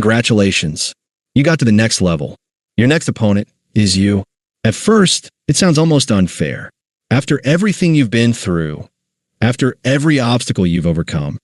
Congratulations. You got to the next level. Your next opponent is you. At first, it sounds almost unfair. After everything you've been through, after every obstacle you've overcome,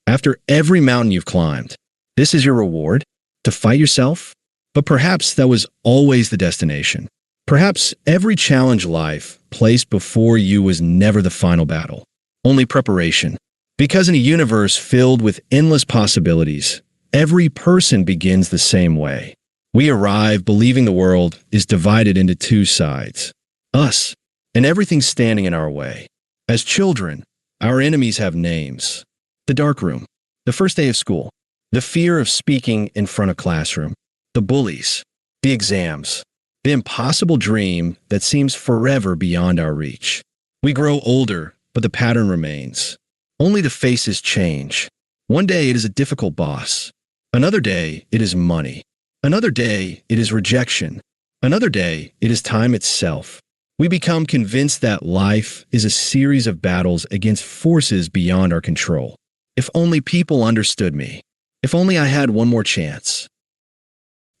after every mountain you've climbed, this is your reward? To fight yourself? But perhaps that was always the destination. Perhaps every challenge life placed before you was never the final battle, only preparation. Because in a universe filled with endless possibilities, every person begins the same way. We arrive believing the world is divided into two sides, us and everything standing in our way. As children, our enemies have names. The dark room, the first day of school, the fear of speaking in front of classroom, the bullies, the exams, the impossible dream that seems forever beyond our reach. We grow older, but the pattern remains. Only the faces change. One day it is a difficult boss. Another day it is money. Another day it is rejection. Another day it is time itself. We become convinced that life is a series of battles against forces beyond our control. If only people understood me. If only I had one more chance.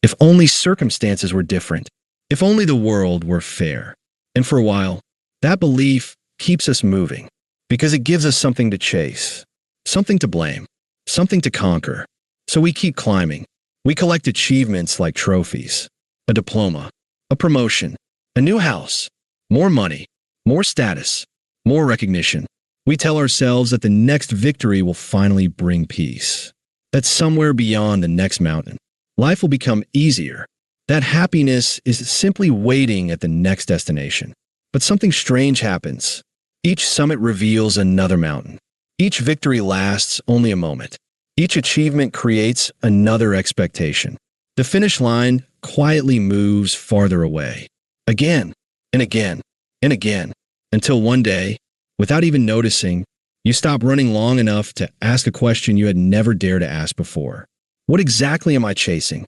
If only circumstances were different. If only the world were fair. And for a while, that belief keeps us moving because it gives us something to chase, something to blame, something to conquer. So we keep climbing. We collect achievements like trophies, a diploma, a promotion, a new house, more money, more status, more recognition. We tell ourselves that the next victory will finally bring peace, that somewhere beyond the next mountain, life will become easier, that happiness is simply waiting at the next destination. But something strange happens. Each summit reveals another mountain. Each victory lasts only a moment. Each achievement creates another expectation. The finish line quietly moves farther away, again and again and again, until one day, without even noticing, you stop running long enough to ask a question you had never dared to ask before. What exactly am I chasing?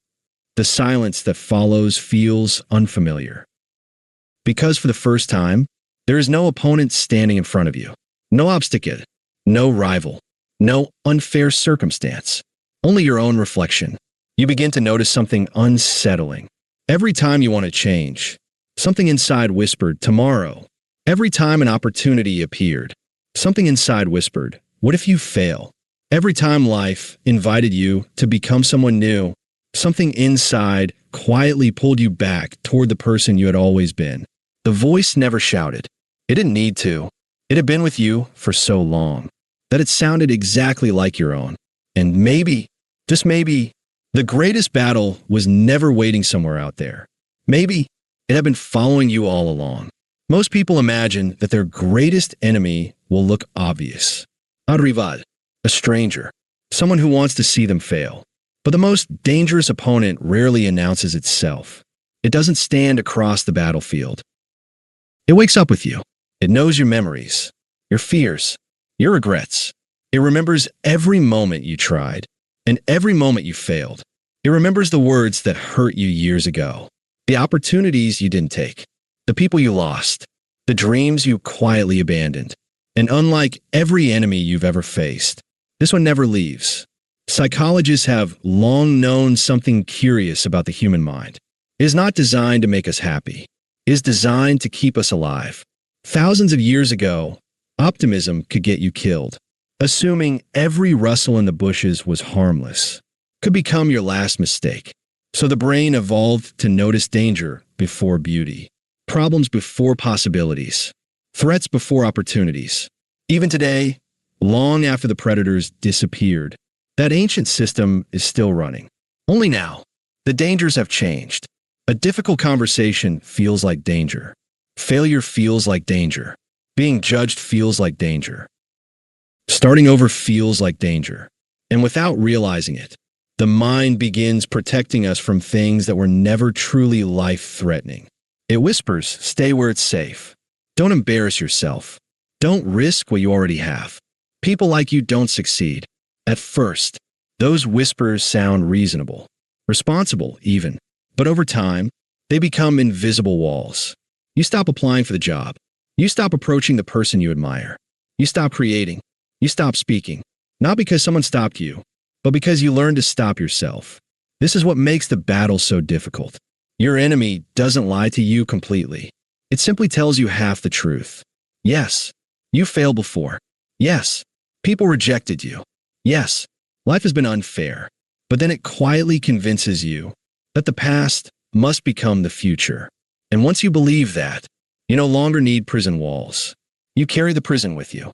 The silence that follows feels unfamiliar. Because for the first time, there is no opponent standing in front of you, no obstacle, no rival, no unfair circumstance, only your own reflection. You begin to notice something unsettling. Every time you want to change, something inside whispered, tomorrow. Every time an opportunity appeared, something inside whispered, what if you fail? Every time life invited you to become someone new, something inside quietly pulled you back toward the person you had always been. The voice never shouted. It didn't need to. It had been with you for so long that it sounded exactly like your own. And maybe, just maybe, the greatest battle was never waiting somewhere out there. Maybe it had been following you all along. Most people imagine that their greatest enemy will look obvious. Un rival, a stranger, someone who wants to see them fail. But the most dangerous opponent rarely announces itself. It doesn't stand across the battlefield. It wakes up with you. It knows your memories, your fears, your regrets. It remembers every moment you tried and every moment you failed. It remembers the words that hurt you years ago, the opportunities you didn't take, the people you lost, the dreams you quietly abandoned. And unlike every enemy you've ever faced, this one never leaves. Psychologists have long known something curious about the human mind. It is not designed to make us happy. It is designed to keep us alive. Thousands of years ago, optimism could get you killed. Assuming every rustle in the bushes was harmless could become your last mistake. So the brain evolved to notice danger before beauty, problems before possibilities, threats before opportunities. Even today, long after the predators disappeared, that ancient system is still running. Only now, the dangers have changed. A difficult conversation feels like danger. Failure feels like danger. Being judged feels like danger. Starting over feels like danger. And without realizing it, the mind begins protecting us from things that were never truly life-threatening. It whispers, stay where it's safe. Don't embarrass yourself. Don't risk what you already have. People like you don't succeed. At first, those whispers sound reasonable, responsible even. But over time, they become invisible walls. You stop applying for the job. You stop approaching the person you admire. You stop creating. You stop speaking. Not because someone stopped you, but because you learn to stop yourself. This is what makes the battle so difficult. Your enemy doesn't lie to you completely. It simply tells you half the truth. Yes, you failed before. Yes, people rejected you. Yes, life has been unfair. But then it quietly convinces you that the past must become the future. And once you believe that, you no longer need prison walls. You carry the prison with you.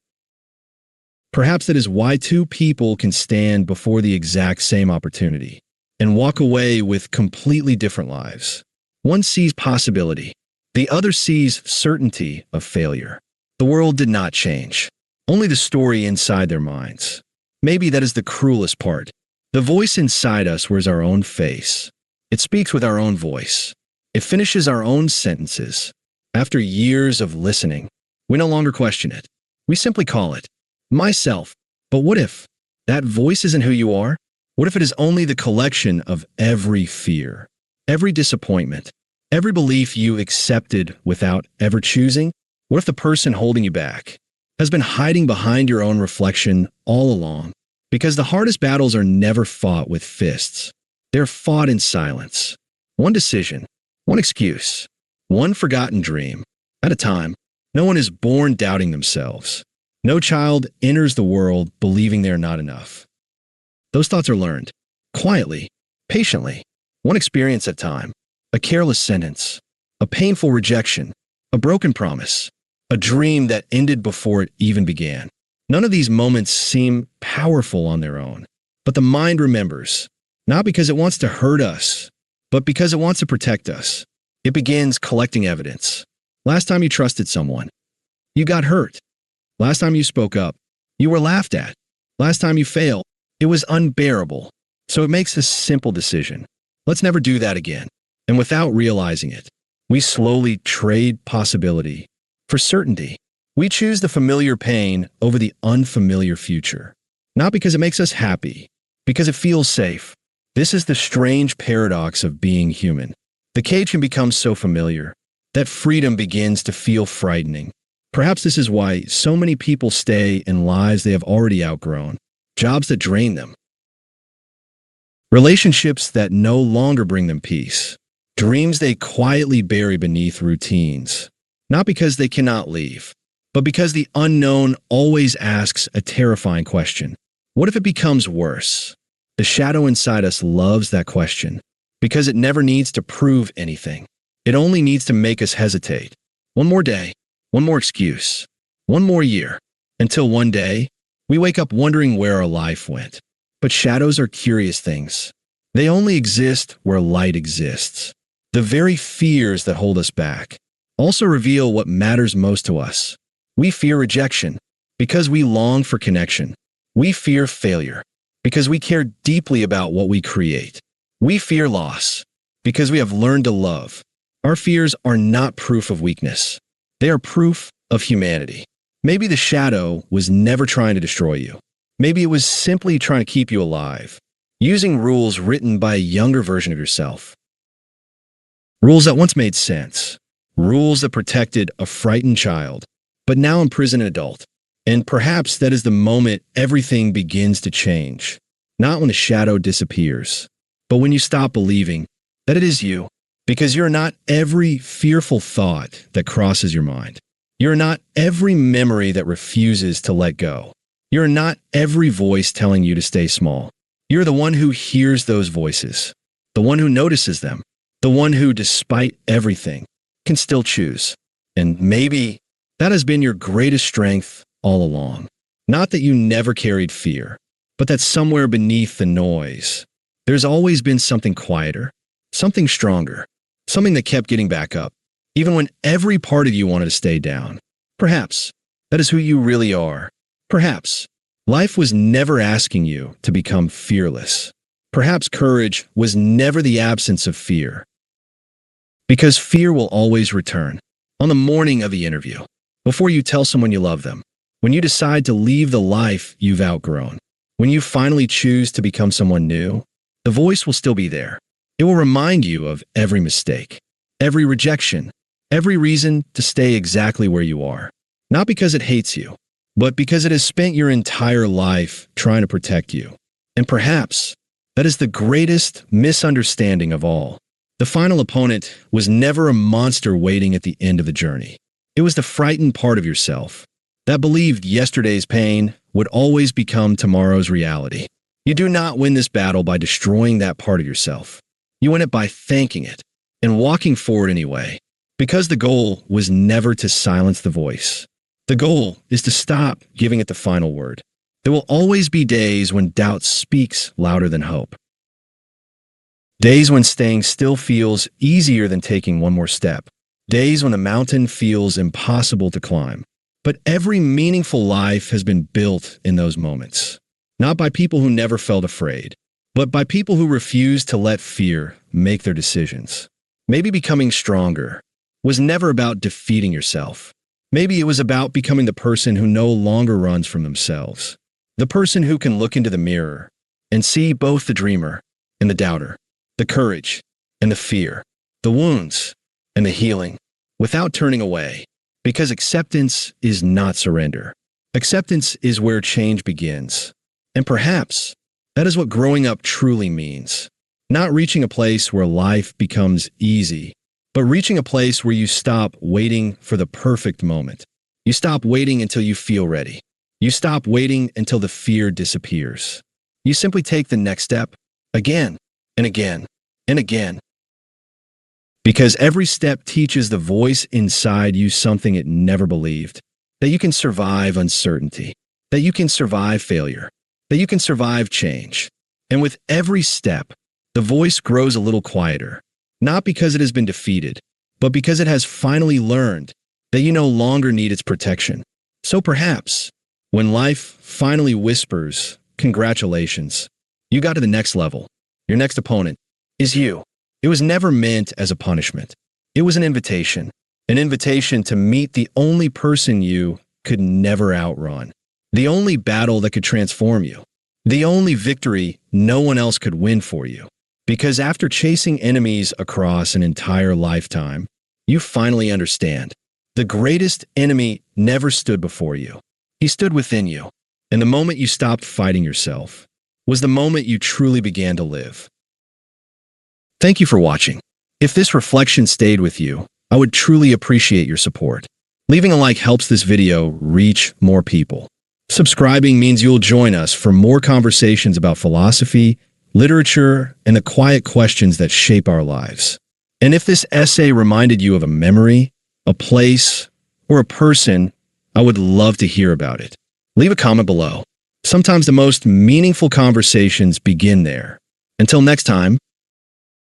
Perhaps that is why two people can stand before the exact same opportunity and walk away with completely different lives. One sees possibility. The other sees certainty of failure. The world did not change. Only the story inside their minds. Maybe that is the cruelest part. The voice inside us wears our own face. It speaks with our own voice. It finishes our own sentences. After years of listening, we no longer question it. We simply call it myself. But what if that voice isn't who you are? What if it is only the collection of every fear, every disappointment, every belief you accepted without ever choosing? What if the person holding you back has been hiding behind your own reflection all along? Because the hardest battles are never fought with fists. They're fought in silence. One decision, one excuse, one forgotten dream at a time. No one is born doubting themselves. No child enters the world believing they are not enough. Those thoughts are learned, quietly, patiently, one experience at a time. A careless sentence, a painful rejection, a broken promise, a dream that ended before it even began. None of these moments seem powerful on their own, but the mind remembers, not because it wants to hurt us, but because it wants to protect us. It begins collecting evidence. Last time you trusted someone, you got hurt. Last time you spoke up, you were laughed at. Last time you failed, it was unbearable. So it makes a simple decision. Let's never do that again. And without realizing it, we slowly trade possibility for certainty. We choose the familiar pain over the unfamiliar future. Not because it makes us happy, because it feels safe. This is the strange paradox of being human. The cage can become so familiar that freedom begins to feel frightening. Perhaps this is why so many people stay in lives they have already outgrown, jobs that drain them, relationships that no longer bring them peace, dreams they quietly bury beneath routines. Not because they cannot leave, but because the unknown always asks a terrifying question. What if it becomes worse? The shadow inside us loves that question because it never needs to prove anything. It only needs to make us hesitate. One more day, one more excuse, one more year, until one day we wake up wondering where our life went. But shadows are curious things. They only exist where light exists. The very fears that hold us back also reveal what matters most to us. We fear rejection because we long for connection. We fear failure because we care deeply about what we create. We fear loss because we have learned to love. Our fears are not proof of weakness. They are proof of humanity. Maybe the shadow was never trying to destroy you. Maybe it was simply trying to keep you alive, using rules written by a younger version of yourself. Rules that once made sense. Rules that protected a frightened child, but now imprison an adult. And perhaps that is the moment everything begins to change. Not when the shadow disappears, but when you stop believing that it is you. Because you're not every fearful thought that crosses your mind. You're not every memory that refuses to let go. You're not every voice telling you to stay small. You're the one who hears those voices, the one who notices them, the one who, despite everything, can still choose. And maybe that has been your greatest strength all along. Not that you never carried fear, but that somewhere beneath the noise, there's always been something quieter, something stronger, something that kept getting back up, even when every part of you wanted to stay down. Perhaps that is who you really are. Perhaps life was never asking you to become fearless. Perhaps courage was never the absence of fear. Because fear will always return. On the morning of the interview, before you tell someone you love them, when you decide to leave the life you've outgrown, when you finally choose to become someone new, the voice will still be there. It will remind you of every mistake, every rejection, every reason to stay exactly where you are. Not because it hates you, but because it has spent your entire life trying to protect you. And perhaps that is the greatest misunderstanding of all. The final opponent was never a monster waiting at the end of the journey. It was the frightened part of yourself that believed yesterday's pain would always become tomorrow's reality. You do not win this battle by destroying that part of yourself. You win it by thanking it and walking forward anyway, because the goal was never to silence the voice. The goal is to stop giving it the final word. There will always be days when doubt speaks louder than hope. Days when staying still feels easier than taking one more step. Days when the mountain feels impossible to climb. But every meaningful life has been built in those moments. Not by people who never felt afraid, but by people who refused to let fear make their decisions. Maybe becoming stronger was never about defeating yourself. Maybe it was about becoming the person who no longer runs from themselves. The person who can look into the mirror and see both the dreamer and the doubter, the courage and the fear, the wounds and the healing, without turning away. Because acceptance is not surrender. Acceptance is where change begins. And perhaps that is what growing up truly means. Not reaching a place where life becomes easy, but reaching a place where you stop waiting for the perfect moment. You stop waiting until you feel ready. You stop waiting until the fear disappears. You simply take the next step again and again and again. Because every step teaches the voice inside you something it never believed. That you can survive uncertainty. That you can survive failure. That you can survive change. And with every step, the voice grows a little quieter. Not because it has been defeated, but because it has finally learned that you no longer need its protection. So perhaps, when life finally whispers, "Congratulations, you got to the next level," your next opponent is you. It was never meant as a punishment. It was an invitation to meet the only person you could never outrun, the only battle that could transform you, the only victory no one else could win for you. Because after chasing enemies across an entire lifetime, you finally understand. The greatest enemy never stood before you. He stood within you. And the moment you stopped fighting yourself was the moment you truly began to live. Thank you for watching. If this reflection stayed with you, I would truly appreciate your support. Leaving a like helps this video reach more people. Subscribing means you'll join us for more conversations about philosophy, literature, and the quiet questions that shape our lives. And if this essay reminded you of a memory, a place, or a person, I would love to hear about it. Leave a comment below. Sometimes the most meaningful conversations begin there. Until next time,